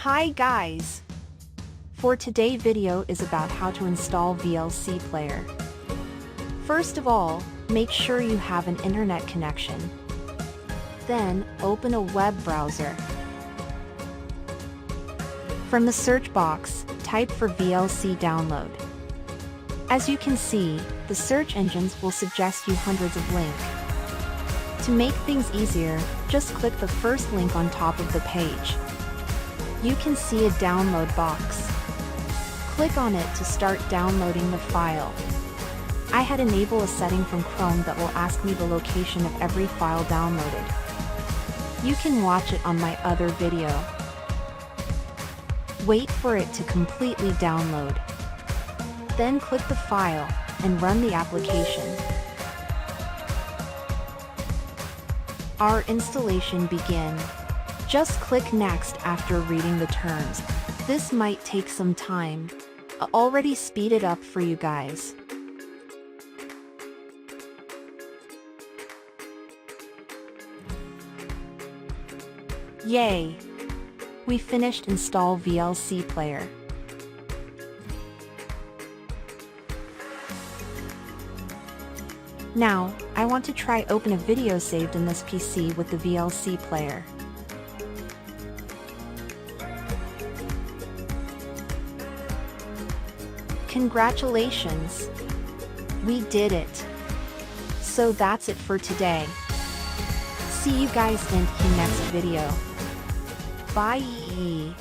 Hi guys! For today's video is about how to install VLC Player. First of all, make sure you have an internet connection. Then, open a web browser. From the search box, type for VLC download. As you can see, the search engines will suggest you hundreds of links. To make things easier, just click the first link on top of the page. You can see a download box. Click on it to start downloading the file. I had enabled a setting from Chrome that will ask me the location of every file downloaded. You can watch it on my other video. Wait for it to completely download. Then click the file and run the application. Our installation begins. Just click Next after reading the terms. This might take some time. I'll already speed it up for you guys. Yay! We finished Install VLC Player. Now, I want to try open a video saved in this PC with the VLC Player. Congratulations! We did it! So that's it for today. See you guys in the next video. Bye!